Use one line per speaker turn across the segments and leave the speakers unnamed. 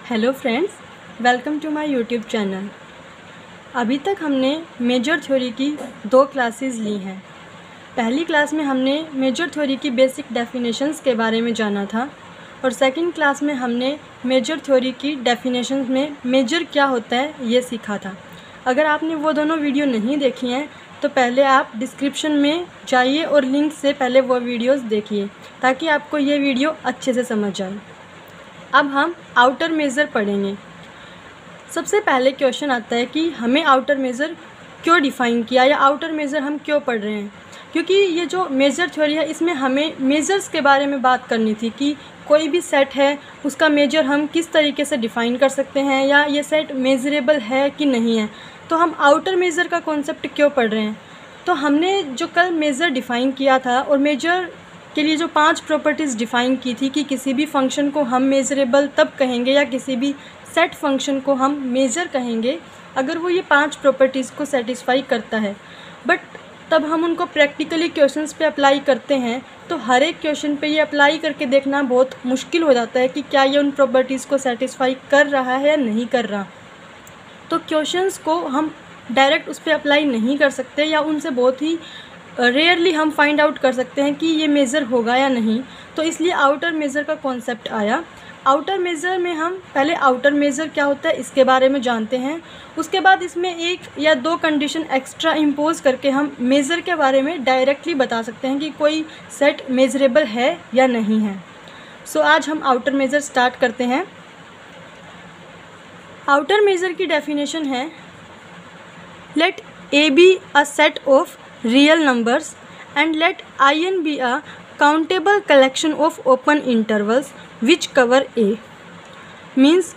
Hello friends, welcome to my YouTube channel. अभी तक हमने मेजर थ्योरी की 2 क्लासेस ली हैं। पहली क्लास में हमने मेजर थ्योरी की बेसिक डेफिनेशंस के बारे में जाना था और सेकंड क्लास में हमने मेजर थ्योरी की डेफिनेशंस में मेजर क्या होता है ये सीखा था। अगर आपने वो दोनों वीडियो नहीं देखी हैं तो पहले आप डिस्क्रिप्शन में जाइए और लिंक से पहले वो वीडियोस देखिए ताकि आपको ये वीडियो अच्छे से समझ आए। अब हम आउटर मेज़र पढ़ेंगे। सबसे पहले क्वेश्चन आता है कि हमें आउटर मेज़र क्यों डिफ़ाइन किया या आउटर मेज़र हम क्यों पढ़ रहे हैं, क्योंकि ये जो मेज़र थ्योरी है इसमें हमें मेज़र्स के बारे में बात करनी थी कि कोई भी सेट है उसका मेजर हम किस तरीके से डिफ़ाइन कर सकते हैं या ये सेट मेज़रेबल है कि नहीं है। तो हम आउटर मेज़र का कॉन्सेप्ट क्यों पढ़ रहे हैं। तो हमने जो कल मेज़र डिफ़ाइन किया था और मेजर के लिए जो 5 प्रॉपर्टीज़ डिफ़ाइन की थी कि किसी भी फंक्शन को हम मेज़रेबल तब कहेंगे या किसी भी सेट फंक्शन को हम मेज़र कहेंगे अगर वो ये 5 प्रॉपर्टीज़ को सेटिस्फाई करता है। बट तब हम उनको प्रैक्टिकली क्वेश्चंस पे अप्लाई करते हैं तो हर एक क्वेश्चन पे ये अप्लाई करके देखना बहुत मुश्किल हो जाता है कि क्या ये उन प्रॉपर्टीज़ को सेटिस्फाई कर रहा है या नहीं कर रहा। तो क्वेश्चंस को हम डायरेक्ट उस पर अप्लाई नहीं कर सकते या उनसे बहुत ही रेयरली हम फाइंड आउट कर सकते हैं कि ये मेज़र होगा या नहीं। तो इसलिए आउटर मेज़र का कॉन्सेप्ट आया। आउटर मेज़र में हम पहले आउटर मेज़र क्या होता है इसके बारे में जानते हैं, उसके बाद इसमें 1 या 2 कंडीशन एक्स्ट्रा इम्पोज करके हम मेज़र के बारे में डायरेक्टली बता सकते हैं कि कोई सेट मेज़रेबल है या नहीं है। सो आज हम आउटर मेज़र स्टार्ट करते हैं। आउटर मेज़र की डेफिनेशन है, let A be a set of real numbers and let In be a countable collection of open intervals which cover A। Means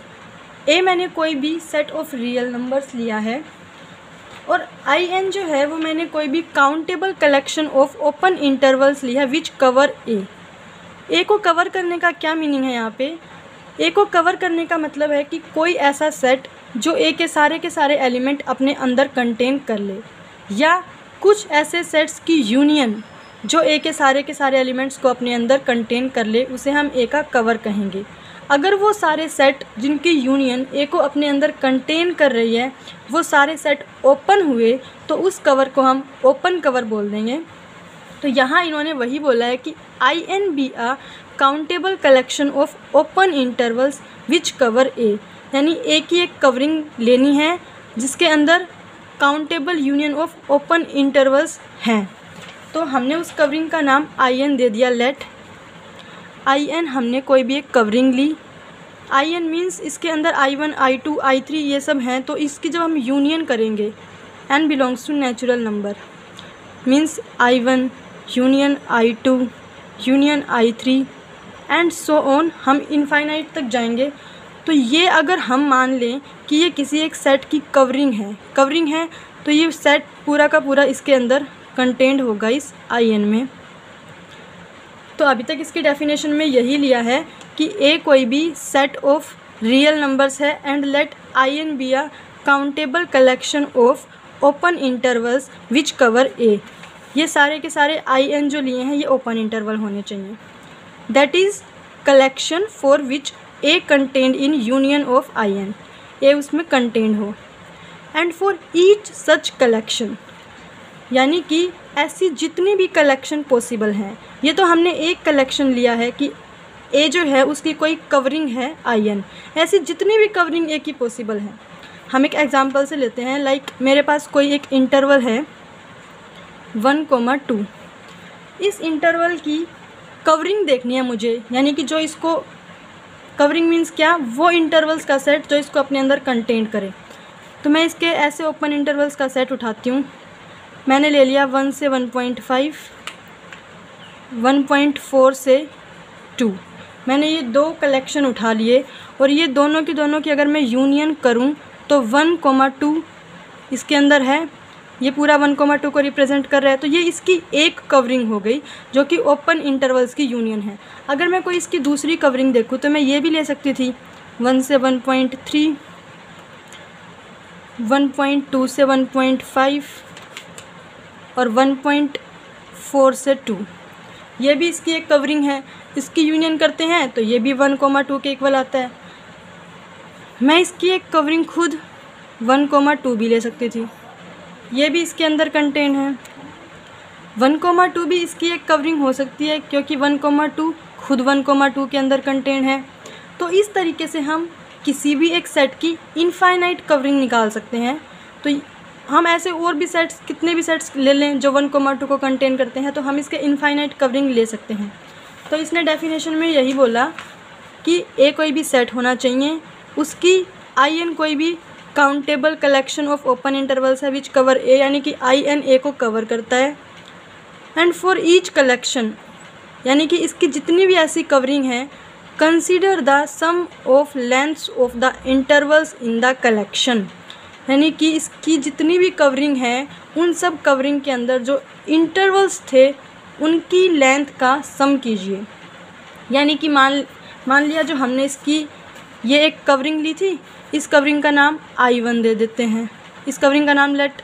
A मैंने कोई भी सेट ऑफ रियल नंबर्स लिया है और In जो है वो मैंने कोई भी countable collection of open intervals लिया है विच कवर A को कवर करने का क्या मीनिंग है यहाँ पे। A को कवर करने का मतलब है कि कोई ऐसा सेट जो A के सारे एलिमेंट अपने अंदर कंटेन कर ले या कुछ ऐसे सेट्स की यूनियन जो ए के सारे एलिमेंट्स को अपने अंदर कंटेन कर ले उसे हम ए का कवर कहेंगे। अगर वो सारे सेट जिनकी यूनियन ए को अपने अंदर कंटेन कर रही है वो सारे सेट ओपन हुए तो उस कवर को हम ओपन कवर बोल देंगे। तो यहाँ इन्होंने वही बोला है कि In be a countable collection of open intervals which cover A, यानी ए की एक कवरिंग लेनी है जिसके अंदर countable union of open intervals हैं। तो हमने उस कवरिंग का नाम In दे दिया। लेट In हमने कोई भी एक कवरिंग ली। In मीन्स इसके अंदर I1 I2 I3 ये सब हैं, तो इसकी जब हम यूनियन करेंगे n belongs to natural number means I1 union I2 union I3 and so on, हम इनफाइनाइट तक जाएंगे। तो ये अगर हम मान लें कि ये किसी एक सेट की कवरिंग है तो ये सेट पूरा का पूरा इसके अंदर कंटेंड होगा इस In में। तो अभी तक इसकी डेफिनेशन में यही लिया है कि A कोई भी सेट ऑफ रियल नंबर्स है and let In be a countable collection of open intervals which cover A। ये सारे के सारे In जो लिए हैं ये ओपन इंटरवल होने चाहिए। That is collection for which A contained in union of In, A उसमें कंटेंड हो। And for each such collection, यानी कि ऐसी जितनी भी कलेक्शन पॉसिबल हैं। ये तो हमने एक कलेक्शन लिया है कि A जो है उसकी कोई कवरिंग है In, ऐसी जितनी भी कवरिंग A की पॉसिबल है। हम एक एग्जांपल से लेते हैं, लाइक मेरे पास कोई एक इंटरवल है 1,2। इस इंटरवल की कवरिंग देखनी है मुझे, यानी कि जो इसको कवरिंग मीन्स क्या, वो इंटरवल्स का सेट जो इसको अपने अंदर कंटेन करे। तो मैं इसके ऐसे ओपन इंटरवल्स का सेट उठाती हूँ। मैंने ले लिया 1 से 1.5, 1.4 से 2। मैंने ये 2 कलेक्शन उठा लिए और ये दोनों की अगर मैं यूनियन करूँ तो 1,2 इसके अंदर है, ये पूरा 1,2 को रिप्रेजेंट कर रहा है। तो ये इसकी एक कवरिंग हो गई जो कि ओपन इंटरवल्स की यूनियन है। अगर मैं कोई इसकी दूसरी कवरिंग देखूँ तो मैं ये भी ले सकती थी 1 से 1.3, 1.2 से 1.5 और 1.4 से 2। ये भी इसकी एक कवरिंग है। इसकी यूनियन करते हैं तो ये भी 1,2 के इक्वल आता है। मैं इसकी एक कवरिंग खुद 1,2 भी ले सकती थी, ये भी इसके अंदर कंटेन है। 1,2 भी इसकी एक कवरिंग हो सकती है क्योंकि 1,2 खुद 1,2 के अंदर कंटेन है। तो इस तरीके से हम किसी भी एक सेट की इनफाइनाइट कवरिंग निकाल सकते हैं। तो हम ऐसे और भी सेट्स, कितने भी सेट्स ले लें जो 1,2 को कंटेन करते हैं, तो हम इसके इनफाइनाइट कवरिंग ले सकते हैं। तो इसने डेफिनेशन में यही बोला कि ए कोई भी सेट होना चाहिए, उसकी IN कोई भी countable collection of open intervals है विच कवर ए, यानी कि IN ए को कवर करता है। एंड फॉर ईच कलेक्शन, यानी कि इसकी जितनी भी ऐसी कवरिंग है, consider the sum of lengths of the intervals in the collection, यानी कि इसकी जितनी भी कवरिंग है उन सब कवरिंग के अंदर जो इंटरवल्स थे उनकी लेंथ का सम कीजिए। यानी कि मान लिया जो हमने इसकी ये एक कवरिंग ली थी, इस कवरिंग का नाम I1 दे देते हैं, इस कवरिंग का नाम लेट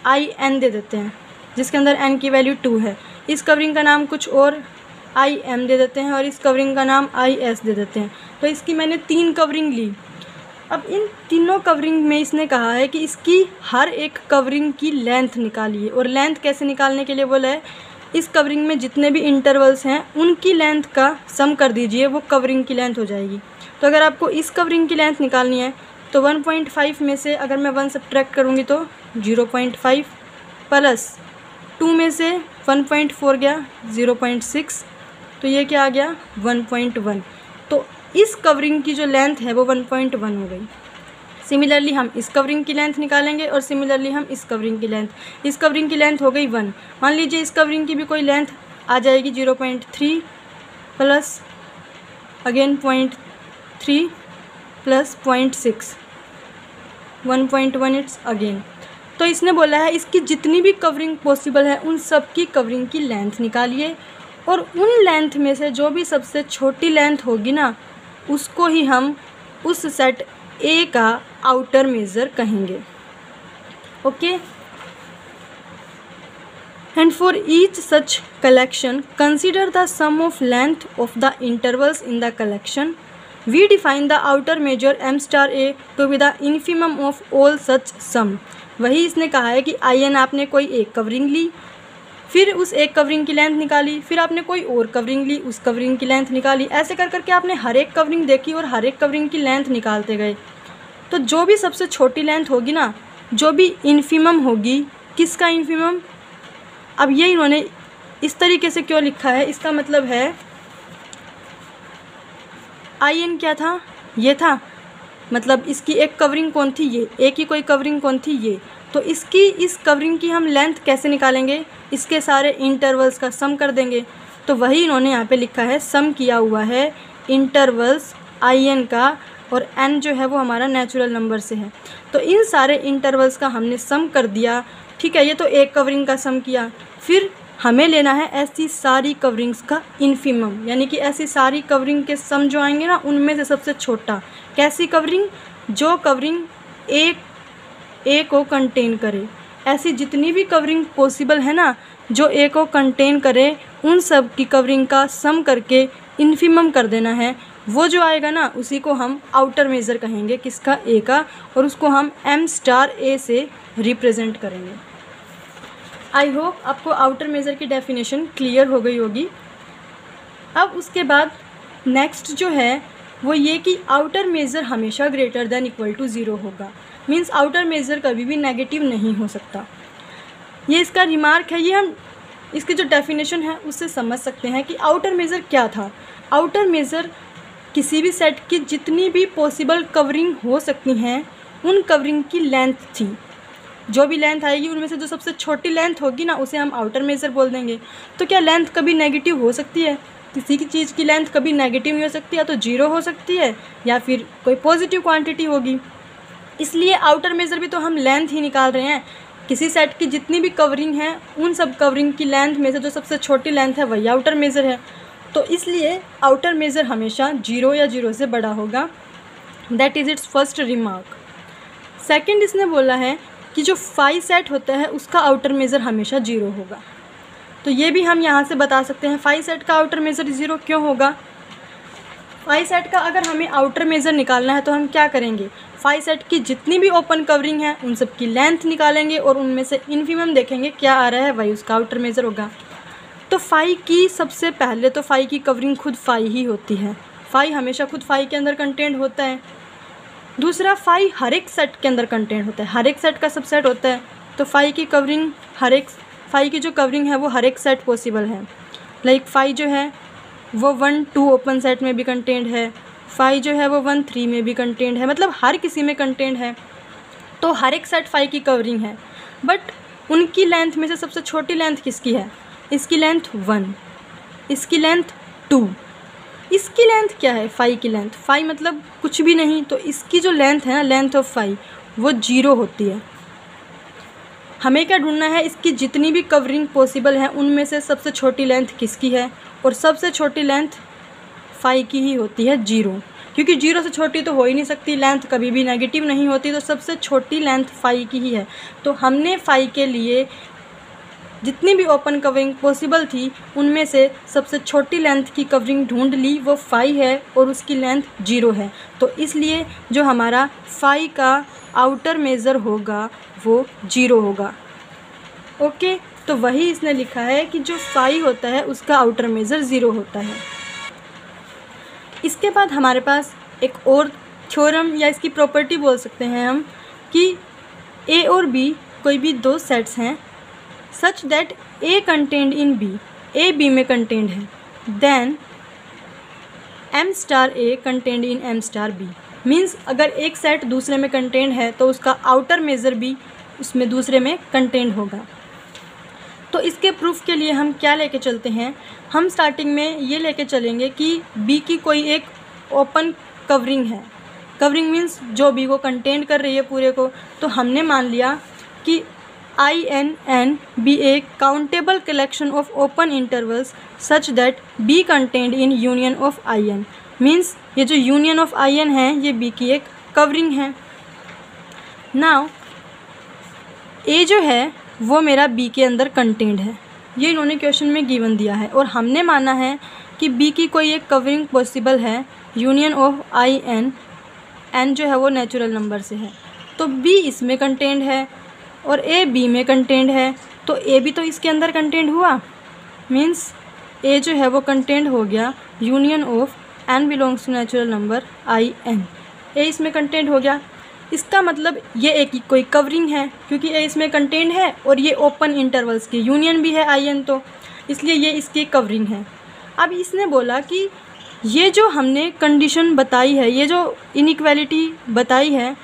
IN दे देते हैं जिसके अंदर n की वैल्यू 2 है। इस कवरिंग का नाम कुछ और IM दे देते हैं और इस कवरिंग का नाम IS दे देते हैं। तो इसकी मैंने 3 कवरिंग ली। अब इन तीनों कवरिंग में इसने कहा है कि इसकी हर एक कवरिंग की लेंथ निकालिए। और लेंथ कैसे निकालने के लिए बोला है, इस कवरिंग में जितने भी इंटरवल्स हैं उनकी लेंथ का सम कर दीजिए, वो कवरिंग की लेंथ हो जाएगी। तो अगर आपको इस कवरिंग की लेंथ निकालनी है तो 1.5 में से अगर मैं 1 सब्ट्रैक्ट करूँगी तो 0.5 प्लस 2 में से 1.4 गया 0.6, तो ये क्या आ गया 1.1। तो इस कवरिंग की जो लेंथ है वो 1.1 हो गई। सिमिलरली हम इस कवरिंग की लेंथ निकालेंगे और सिमिलरली हम इस कवरिंग की लेंथ, इस कवरिंग की लेंथ हो गई 1। मान लीजिए इस कवरिंग की भी कोई लेंथ आ जाएगी 0.3 plus again 0.3 plus 0.6, 1.1 it's again. तो इसने बोला है इसकी जितनी भी कवरिंग पॉसिबल है उन सब की कवरिंग की लेंथ निकालिए और उन लेंथ में से जो भी सबसे छोटी लेंथ होगी ना उसको ही हम उस सेट ए का आउटर मेज़र कहेंगे। Okay, and for each such collection consider the sum of length of the intervals in the collection. We define the outer measure m star A to be the infimum of all such sum. वही इसने कहा है कि IN आपने कोई एक covering ली, फिर उस एक कवरिंग की लेंथ निकाली, फिर आपने कोई और कवरिंग ली, उस कवरिंग की लेंथ निकाली, ऐसे कर करके आपने हर एक कवरिंग देखी और हर एक कवरिंग की लेंथ निकालते गए। तो जो भी सबसे छोटी लेंथ होगी ना, जो भी इन्फिमम होगी, किसका इन्फिमम, अब ये इन्होंने इस तरीके से क्यों लिखा है, इसका मतलब है IN क्या था, ये था, मतलब इसकी एक कवरिंग कौन थी, ये एक ही कोई कवरिंग कौन थी, ये। तो इसकी इस कवरिंग की हम लेंथ कैसे निकालेंगे, इसके सारे इंटरवल्स का सम कर देंगे। तो वही इन्होंने यहाँ पे लिखा है, सम किया हुआ है इंटरवल्स IN का, और n जो है वो हमारा नेचुरल नंबर से है। तो इन सारे इंटरवल्स का हमने सम कर दिया, ठीक है। ये तो एक कवरिंग का सम किया, फिर हमें लेना है ऐसी सारी कवरिंग्स का इन्फिमम, यानी कि ऐसी सारी कवरिंग के सम जो आएंगे ना उनमें से सबसे छोटा। कैसी कवरिंग, जो कवरिंग ए को कंटेन करे, ऐसी जितनी भी कवरिंग पॉसिबल है ना जो ए को कंटेन करे, उन सब की कवरिंग का सम करके इन्फिमम कर देना है। वो जो आएगा ना उसी को हम आउटर मेज़र कहेंगे, किसका, ए का, और उसको हम m स्टार ए से रिप्रेजेंट करेंगे। आई होप आपको आउटर मेज़र की डेफिनेशन क्लियर हो गई होगी। अब उसके बाद नेक्स्ट जो है वो ये कि आउटर मेज़र हमेशा ग्रेटर देन इक्वल टू 0 होगा। मीन्स आउटर मेज़र कभी भी नेगेटिव नहीं हो सकता। ये इसका रिमार्क है, ये हम इसकी जो डेफिनेशन है उससे समझ सकते हैं कि आउटर मेज़र क्या था। आउटर मेज़र किसी भी सेट की जितनी भी पॉसिबल कवरिंग हो सकती हैं उन कवरिंग की लेंथ थी। जो भी लेंथ आएगी उनमें से जो सबसे छोटी लेंथ होगी ना उसे हम आउटर मेज़र बोल देंगे। तो क्या लेंथ कभी नेगेटिव हो सकती है? किसी की चीज़ की लेंथ कभी नेगेटिव नहीं हो सकती, या तो 0 हो सकती है या फिर कोई पॉजिटिव क्वांटिटी होगी। इसलिए आउटर मेज़र भी तो हम लेंथ ही निकाल रहे हैं। किसी सेट की जितनी भी कवरिंग है उन सब कवरिंग की लेंथ में से जो सबसे छोटी लेंथ है वही आउटर मेज़र है। तो इसलिए आउटर मेज़र हमेशा 0 या 0 से बड़ा होगा। That is it's first remark. Second इसने बोला है कि जो फाई सेट होता है उसका आउटर मेज़र हमेशा 0 होगा। तो ये भी हम यहाँ से बता सकते हैं फाई सेट का आउटर मेज़र 0 क्यों होगा। फाई सेट का अगर हमें आउटर मेज़र निकालना है तो हम क्या करेंगे, फाई सेट की जितनी भी ओपन कवरिंग है उन सब की लेंथ निकालेंगे और उनमें से इन्फीमम देखेंगे क्या आ रहा है, वही उसका आउटर मेज़र होगा। तो फाई की सबसे पहले तो फाई की कवरिंग खुद फाई ही होती है, फाई हमेशा खुद फाई के अंदर कंटेंट होता है। दूसरा, फाई हर एक सेट के अंदर कंटेंट होता है, हर एक सेट का सबसेट होता है। तो फाई की कवरिंग फाई की जो कवरिंग है वो हर एक सेट पॉसिबल है। लाइक फाई जो है वो 1 2 ओपन सेट में भी कंटेंट है, फाई जो है वो 1 3 में भी कंटेंट है, मतलब हर किसी में कंटेंट है। तो हर एक सेट फाई की कवरिंग है। बट उनकी लेंथ में से सबसे छोटी लेंथ किसकी है, इसकी लेंथ 1, इसकी लेंथ 2, इसकी लेंथ क्या है, फाई की लेंथ, फाई मतलब कुछ भी नहीं, तो इसकी जो लेंथ है ना, लेंथ ऑफ फाई वो 0 होती है। हमें क्या ढूंढना है, इसकी जितनी भी कवरिंग पॉसिबल है उनमें से सबसे छोटी लेंथ किसकी है, और सबसे छोटी लेंथ फाई की ही होती है 0, क्योंकि 0 से छोटी तो हो ही नहीं सकती, लेंथ कभी भी नेगेटिव नहीं होती, तो सबसे छोटी लेंथ फाई की ही है। तो हमने फाई के लिए जितनी भी ओपन कवरिंग पॉसिबल थी उनमें से सबसे छोटी लेंथ की कवरिंग ढूंढ ली, वो फाई है और उसकी लेंथ 0 है। तो इसलिए जो हमारा फाई का आउटर मेज़र होगा वो 0 होगा। ओके, तो वही इसने लिखा है कि जो फाई होता है उसका आउटर मेज़र 0 होता है। इसके बाद हमारे पास एक और थ्योरम या इसकी प्रॉपर्टी बोल सकते हैं हम कि ए और बी कोई भी दो सेट्स हैं such that A contained in B, A B में कंटेंड है, then M star A contained in M star B. Means अगर एक सेट दूसरे में कंटेंड है तो उसका आउटर मेज़र भी उसमें दूसरे में कंटेंड होगा। तो इसके प्रूफ के लिए हम क्या लेके चलते हैं, हम स्टार्टिंग में ये लेके चलेंगे कि बी की कोई एक ओपन कवरिंग है, कवरिंग मीन्स जो बी को कंटेंट कर रही है पूरे को। तो हमने मान लिया कि IN be a countable collection of open intervals such that B contained in union of IN। Means ये जो यूनियन ऑफ IN है ये B की एक कवरिंग है। नाउ A जो है वो मेरा B के अंदर कंटेंड है, ये इन्होंने क्वेश्चन में गिवन दिया है, और हमने माना है कि B की कोई एक कवरिंग पॉसिबल है यूनियन ऑफ IN, N जो है वो नेचुरल नंबर से है, तो B इसमें कंटेंड है और A B में कंटेंट है, तो A भी तो इसके अंदर कंटेंट हुआ। मीन्स A जो है वो कंटेंट हो गया union of N belongs to natural number IN, A इसमें कंटेंट हो गया। इसका मतलब ये A की कोई कवरिंग है क्योंकि A इसमें कंटेंट है और ये ओपन इंटरवल्स की यूनियन भी है IN, तो इसलिए ये इसकी कवरिंग है। अब इसने बोला कि ये जो हमने कंडीशन बताई है, ये जो इनइक्वालिटी बताई है,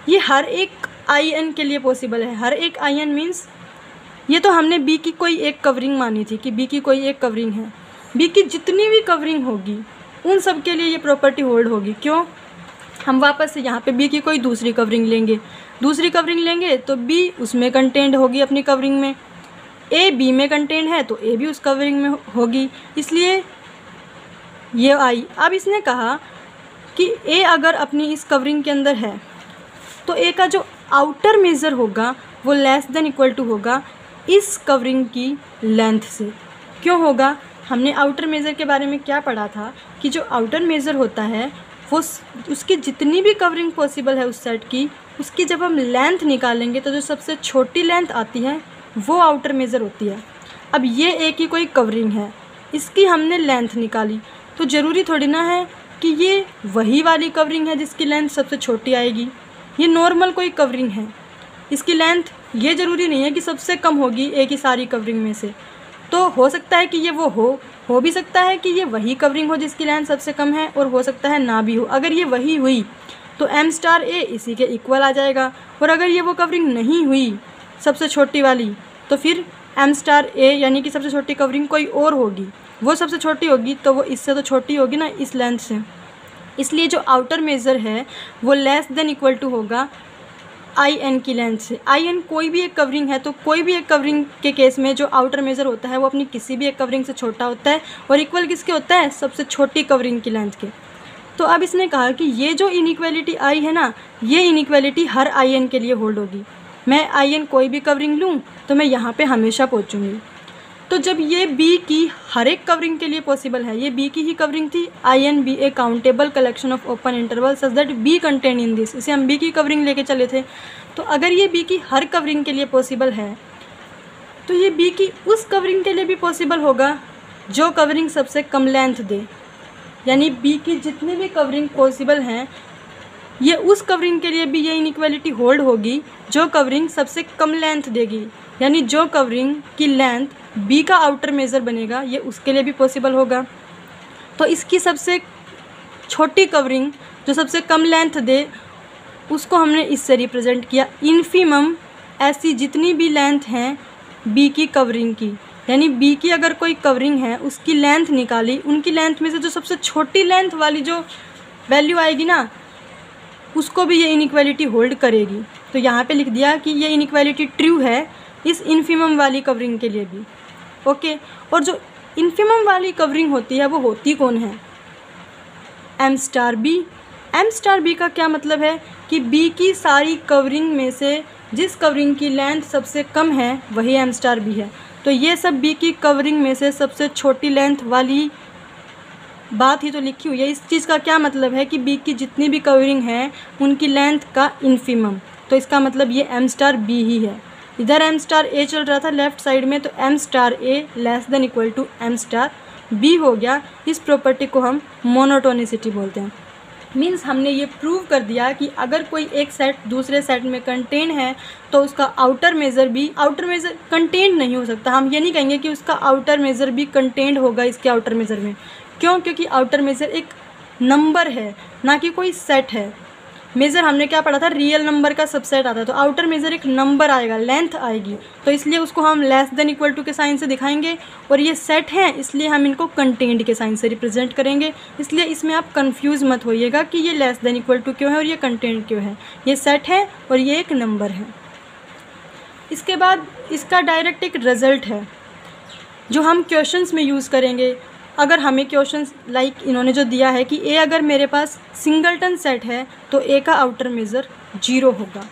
ये हर एक IN के लिए पॉसिबल है। हर एक IN मीन्स ये तो हमने B की कोई एक कवरिंग मानी थी कि B की कोई एक कवरिंग है, B की जितनी भी कवरिंग होगी उन सब के लिए ये प्रॉपर्टी होल्ड होगी। क्यों, हम वापस से यहाँ पे B की कोई दूसरी कवरिंग लेंगे, दूसरी कवरिंग लेंगे तो B उसमें कंटेंट होगी अपनी कवरिंग में, A B में कंटेंट है तो A भी उस कवरिंग में होगी, इसलिए ये आई। अब इसने कहा कि A अगर अपनी इस कवरिंग के अंदर है तो A का जो आउटर मेज़र होगा वो लेस देन इक्वल टू होगा इस कवरिंग की लेंथ से। क्यों होगा, हमने आउटर मेज़र के बारे में क्या पढ़ा था कि जो आउटर मेज़र होता है वो उसकी जितनी भी कवरिंग पॉसिबल है उस सेट की, उसकी जब हम लेंथ निकालेंगे तो जो सबसे छोटी लेंथ आती है वो आउटर मेज़र होती है। अब ये A की कोई कवरिंग है, इसकी हमने लेंथ निकाली, तो ज़रूरी थोड़ी ना है कि ये वही वाली कवरिंग है जिसकी लेंथ सबसे छोटी आएगी। ये नॉर्मल कोई कवरिंग है, इसकी लेंथ ये ज़रूरी नहीं है कि सबसे कम होगी A की सारी कवरिंग में से। तो हो सकता है कि ये वो हो भी सकता है कि ये वही कवरिंग हो जिसकी लेंथ सबसे कम है, और हो सकता है ना भी हो। अगर ये वही हुई तो M स्टार A इसी के इक्वल आ जाएगा, और अगर ये वो कवरिंग नहीं हुई सबसे छोटी वाली तो फिर M स्टार A यानी कि सबसे छोटी कवरिंग कोई और होगी, वो सबसे छोटी होगी तो वो इससे तो छोटी होगी ना इस लेंथ से। इसलिए जो आउटर मेज़र है वो लेस देन इक्वल टू होगा IN की लेंथ से। IN कोई भी एक कवरिंग है, तो कोई भी एक कवरिंग के केस में जो आउटर मेज़र होता है वो अपनी किसी भी एक कवरिंग से छोटा होता है और इक्वल किसके होता है, सबसे छोटी कवरिंग की लेंथ के। तो अब इसने कहा कि ये जो इनइक्वालिटी आई है ना, ये इनइक्वालिटी हर IN के लिए होल्ड होगी। मैं IN कोई भी कवरिंग लूँ तो मैं यहाँ पे हमेशा पहुँचूँगी। तो जब ये बी की हर एक कवरिंग के लिए पॉसिबल है, ये बी की ही कवरिंग थी, I n be a countable collection of open interval such that B contain in this, इसे हम बी की कवरिंग लेके चले थे। तो अगर ये बी की हर कवरिंग के लिए पॉसिबल है तो ये बी की उस कवरिंग के लिए भी पॉसिबल होगा जो कवरिंग सबसे कम लेंथ दे, यानी बी की जितनी भी कवरिंग पॉसिबल हैं ये उस कवरिंग के लिए भी ये इनइक्वालिटी होल्ड होगी जो कवरिंग सबसे कम लेंथ देगी, यानी जो कवरिंग की लेंथ बी का आउटर मेज़र बनेगा ये उसके लिए भी पॉसिबल होगा। तो इसकी सबसे छोटी कवरिंग जो सबसे कम लेंथ दे उसको हमने इससे रिप्रेजेंट किया, इन्फीमम ऐसी जितनी भी लेंथ हैं बी की कवरिंग की, यानी बी की अगर कोई कवरिंग है उसकी लेंथ निकाली, उनकी लेंथ में से जो सबसे छोटी लेंथ वाली जो वैल्यू आएगी ना उसको भी ये इनइक्वालिटी होल्ड करेगी। तो यहाँ पे लिख दिया कि ये इनइक्वालिटी ट्रू है इस इन्फीमम वाली कवरिंग के लिए भी। ओके, और जो इन्फीमम वाली कवरिंग होती है वो होती कौन है? M star B. M star B का क्या मतलब है कि बी की सारी कवरिंग में से जिस कवरिंग की लेंथ सबसे कम है वही एम स्टार बी है। तो ये सब बी की कवरिंग में से सबसे छोटी लेंथ वाली बात ही तो लिखी हुई है। इस चीज़ का क्या मतलब है कि बी की जितनी भी कवरिंग है उनकी लेंथ का इन्फीमम, तो इसका मतलब ये एम स्टार बी ही है। इधर एम स्टार ए चल रहा था लेफ्ट साइड में, तो M star A less than equal to M star B हो गया। इस प्रॉपर्टी को हम मोनोटोनिसिटी बोलते हैं। मीन्स हमने ये प्रूव कर दिया कि अगर कोई एक सेट दूसरे सेट में कंटेन है तो उसका आउटर मेज़र भी, आउटर मेज़र कंटेंट नहीं हो सकता, हम ये नहीं कहेंगे कि उसका आउटर मेज़र भी कंटेंट होगा इसके आउटर मेज़र में। क्यों? क्योंकि आउटर मेज़र एक नंबर है ना कि कोई सेट है। मेज़र हमने क्या पढ़ा था, रियल नंबर का सबसेट आता है, तो आउटर मेज़र एक नंबर आएगा, लेंथ आएगी, तो इसलिए उसको हम लेस देन इक्वल टू के साइन से दिखाएंगे। और ये सेट हैं इसलिए हम इनको कंटेंट के साइन से रिप्रेजेंट करेंगे। इसलिए इसमें आप कंफ्यूज मत होइएगा कि ये लेस देन इक्वल टू क्यों है और ये कंटेंट क्यों है। ये सेट है और ये एक नंबर है। इसके बाद इसका डायरेक्ट एक रिज़ल्ट है जो हम क्वेश्चंस में यूज़ करेंगे। अगर हमें क्वेश्चंस लाइक इन्होंने जो दिया है कि ए अगर मेरे पास सिंगलटन सेट है तो ए का आउटर मेज़र 0 होगा,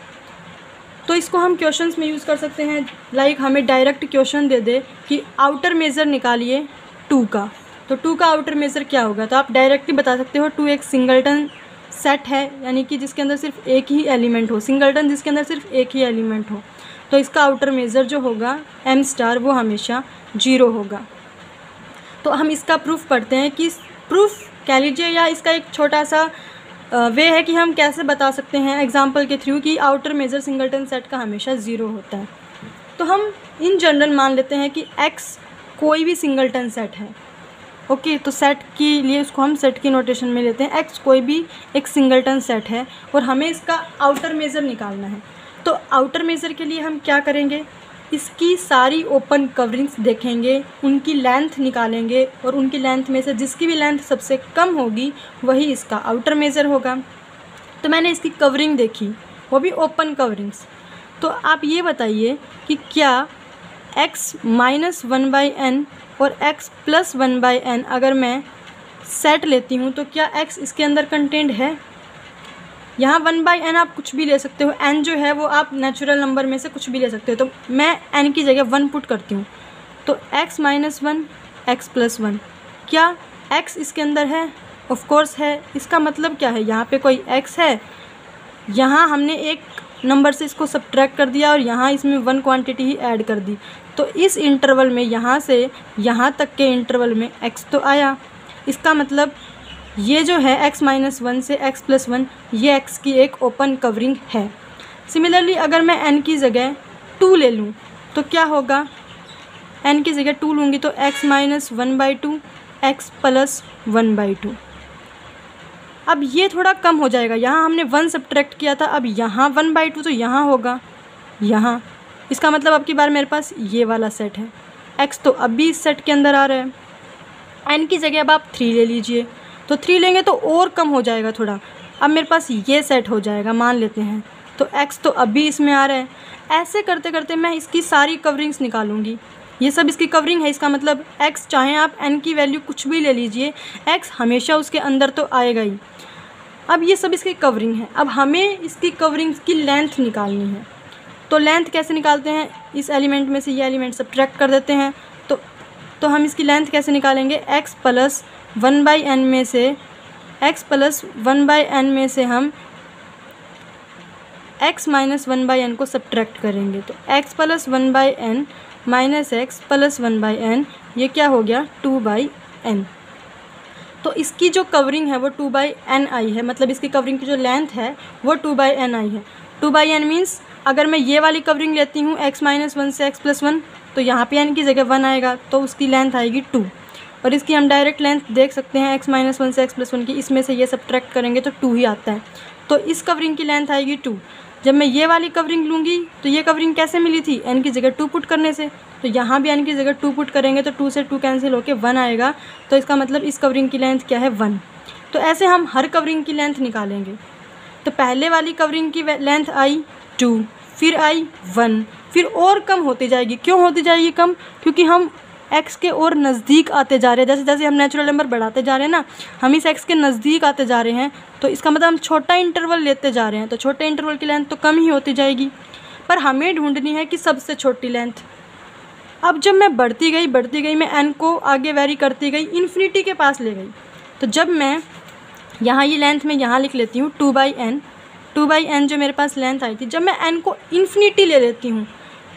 तो इसको हम क्वेश्चंस में यूज़ कर सकते हैं। लाइक हमें डायरेक्ट क्वेश्चन दे दे कि आउटर मेज़र निकालिए 2 का, तो 2 का आउटर मेज़र क्या होगा, तो आप डायरेक्टली बता सकते हो 2 एक सिंगलटन सेट है, यानी कि जिसके अंदर सिर्फ एक ही एलिमेंट हो, सिंगलटन जिसके अंदर सिर्फ एक ही एलिमेंट हो, तो इसका आउटर मेज़र जो होगा एम स्टार वो हमेशा 0 होगा। तो हम इसका प्रूफ पढ़ते हैं कि प्रूफ कह लीजिए या इसका एक छोटा सा वे है कि हम कैसे बता सकते हैं एग्जांपल के थ्रू कि आउटर मेज़र सिंगलटन सेट का हमेशा 0 होता है। तो हम इन जनरल मान लेते हैं कि x कोई भी सिंगलटन सेट है। ओके, तो सेट के लिए उसको हम सेट की नोटेशन में लेते हैं, x कोई भी एक सिंगलटन सेट है और हमें इसका आउटर मेज़र निकालना है। तो आउटर मेज़र के लिए हम क्या करेंगे, इसकी सारी ओपन कवरिंग्स देखेंगे, उनकी लेंथ निकालेंगे और उनकी लेंथ में से जिसकी भी लेंथ सबसे कम होगी वही इसका आउटर मेज़र होगा। तो मैंने इसकी कवरिंग देखी, वो भी ओपन कवरिंग्स। तो आप ये बताइए कि क्या x माइनस 1/n और x प्लस 1/n अगर मैं सेट लेती हूँ तो क्या x इसके अंदर कंटेंट है? यहाँ 1/n आप कुछ भी ले सकते हो, n जो है वो आप नेचुरल नंबर में से कुछ भी ले सकते हो। तो मैं n की जगह 1 पुट करती हूँ, तो x माइनस 1 x प्लस 1, क्या x इसके अंदर है? ऑफ कोर्स है। इसका मतलब क्या है, यहाँ पे कोई x है, यहाँ हमने एक नंबर से इसको सब्ट्रैक्ट कर दिया और यहाँ इसमें 1 क्वांटिटी ही ऐड कर दी, तो इस इंटरवल में यहाँ से यहाँ तक के इंटरवल में x तो आया। इसका मतलब ये जो है x माइनस 1 से x प्लस 1 ये x की एक ओपन कवरिंग है। सिमिलरली अगर मैं n की जगह 2 ले लूँ तो क्या होगा, n की जगह 2 लूँगी तो x माइनस 1/2 x प्लस 1/2। अब ये थोड़ा कम हो जाएगा, यहाँ हमने 1 सब्ट्रैक्ट किया था, अब यहाँ 1/2 तो यहाँ होगा यहाँ। इसका मतलब अब की बार मेरे पास ये वाला सेट है, x तो अब भी इस सेट के अंदर आ रहा है। n की जगह अब आप 3 ले लीजिए, तो 3 लेंगे तो और कम हो जाएगा थोड़ा, अब मेरे पास ये सेट हो जाएगा मान लेते हैं, तो x तो अब भी इसमें आ रहा है। ऐसे करते करते मैं इसकी सारी कवरिंग्स निकालूंगी, ये सब इसकी कवरिंग है। इसका मतलब x चाहे आप n की वैल्यू कुछ भी ले लीजिए, x हमेशा उसके अंदर तो आएगा ही। अब ये सब इसकी कवरिंग है, अब हमें इसकी कवरिंग्स की लेंथ निकालनी है। तो लेंथ कैसे निकालते हैं, इस एलिमेंट में से ये एलिमेंट सब्ट्रैक्ट कर देते हैं, तो तो हम इसकी लेंथ कैसे निकालेंगे, x प्लस 1/n में से हम x माइनस 1/n को सब्ट्रैक्ट करेंगे। तो x plus 1/n minus x plus 1/n ये क्या हो गया 2/n। तो इसकी जो कवरिंग है वो 2/n आई है, मतलब इसकी कवरिंग की जो लेंथ है वो 2/n आई है। 2/n मीन्स अगर मैं ये वाली कवरिंग लेती हूँ x माइनस 1 से x प्लस 1, तो यहाँ पे n की जगह 1 आएगा, तो उसकी लेंथ आएगी 2। और इसकी हम डायरेक्ट लेंथ देख सकते हैं x माइनस 1 से x प्लस 1 की, इसमें से ये सब्ट्रैक्ट करेंगे तो 2 ही आता है। तो इस कवरिंग की लेंथ आएगी 2। जब मैं ये वाली कवरिंग लूँगी तो ये कवरिंग कैसे मिली थी, n की जगह 2 पुट करने से, तो यहाँ भी n की जगह 2 पुट करेंगे तो 2 से 2 कैंसिल होकर 1 आएगा। तो इसका मतलब इस कवरिंग की लेंथ क्या है 1। तो ऐसे हम हर कवरिंग की लेंथ निकालेंगे। तो पहले वाली कवरिंग की लेंथ आई 2, फिर आई 1, फिर और कम होती जाएगी। क्यों होती जाएगी कम, क्योंकि हम x के और नज़दीक आते जा रहे हैं। जैसे जैसे हम नेचुरल नंबर बढ़ाते जा रहे हैं ना, हम इस x के नज़दीक आते जा रहे हैं, तो इसका मतलब हम छोटा इंटरवल लेते जा रहे हैं, तो छोटे इंटरवल की लेंथ तो कम ही होती जाएगी। पर हमें ढूंढनी है कि सबसे छोटी लेंथ। अब जब मैं बढ़ती गई मैं n को आगे वेरी करती गई, इन्फिनिटी के पास ले गई। तो जब मैं यहाँ ये लेंथ में यहाँ लिख लेती हूँ 2/n जो मेरे पास लेंथ आई थी, जब मैं n को इन्फिनिटी ले लेती हूँ,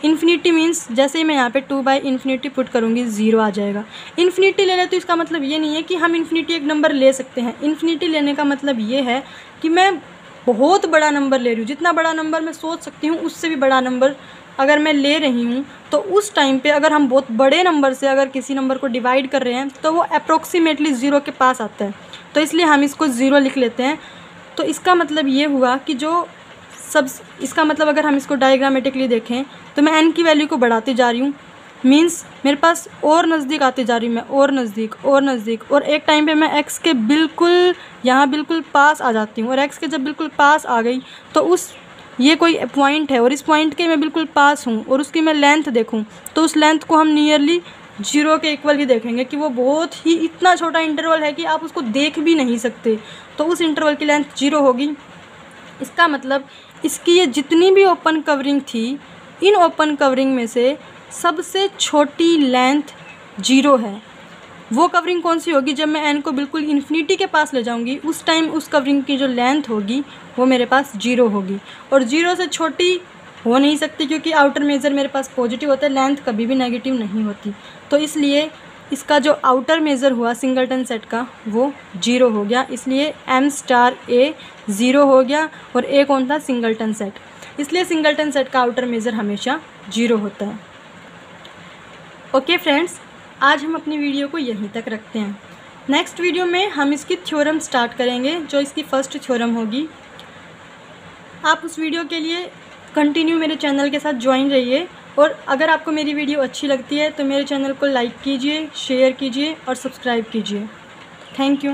इन्फिनिटी मीन्स जैसे ही मैं यहाँ पे 2/∞ पुट करूँगी 0 आ जाएगा। इन्फिनिटी ले लेती हूँ, इसका मतलब ये नहीं है कि हम इन्फिनिटी एक नंबर ले सकते हैं। इन्फिनिटी लेने का मतलब ये है कि मैं बहुत बड़ा नंबर ले रही हूँ, जितना बड़ा नंबर मैं सोच सकती हूँ उससे भी बड़ा नंबर अगर मैं ले रही हूँ, तो उस टाइम पे अगर हम बहुत बड़े नंबर से अगर किसी नंबर को डिवाइड कर रहे हैं तो वो अप्रोक्सीमेटली 0 के पास आता है, तो इसलिए हम इसको 0 लिख लेते हैं। तो इसका मतलब ये हुआ कि इसका मतलब अगर हम इसको डायग्रामेटिकली देखें तो मैं n की वैल्यू को बढ़ाती जा रही हूँ, मीन्स मेरे पास और नज़दीक आती जा रही हूँ मैं, और नज़दीक, और एक टाइम पे मैं x के बिल्कुल यहाँ बिल्कुल पास आ जाती हूँ। और x के जब बिल्कुल पास आ गई तो ये कोई पॉइंट है और इस पॉइंट के मैं बिल्कुल पास हूँ और उसकी मैं लेंथ देखूँ तो उस लेंथ को हम नियरली 0 के इक्वल ही देखेंगे कि वो बहुत ही इतना छोटा इंटरवल है कि आप उसको देख भी नहीं सकते, तो उस इंटरवल की लेंथ 0 होगी। इसका मतलब इसकी ये जितनी भी ओपन कवरिंग थी, इन ओपन कवरिंग में से सबसे छोटी लेंथ 0 है। वो कवरिंग कौन सी होगी, जब मैं n को बिल्कुल इन्फिनिटी के पास ले जाऊंगी उस टाइम उस कवरिंग की जो लेंथ होगी वो मेरे पास 0 होगी। और 0 से छोटी हो नहीं सकती क्योंकि आउटर मेजर मेरे पास पॉजिटिव होता है, लेंथ कभी भी नेगेटिव नहीं होती। तो इसलिए इसका जो आउटर मेज़र हुआ सिंगलटन सेट का वो 0 हो गया, इसलिए m∩a 0 हो गया। और a कौन था, सिंगलटन सेट, इसलिए सिंगलटन सेट का आउटर मेज़र हमेशा 0 होता है। ओके फ्रेंड्स, आज हम अपनी वीडियो को यहीं तक रखते हैं। नेक्स्ट वीडियो में हम इसकी थ्योरम स्टार्ट करेंगे, जो इसकी फर्स्ट थ्योरम होगी। आप उस वीडियो के लिए कंटिन्यू मेरे चैनल के साथ ज्वाइन रहिए। और अगर आपको मेरी वीडियो अच्छी लगती है तो मेरे चैनल को लाइक कीजिए, शेयर कीजिए और सब्सक्राइब कीजिए। Thank you.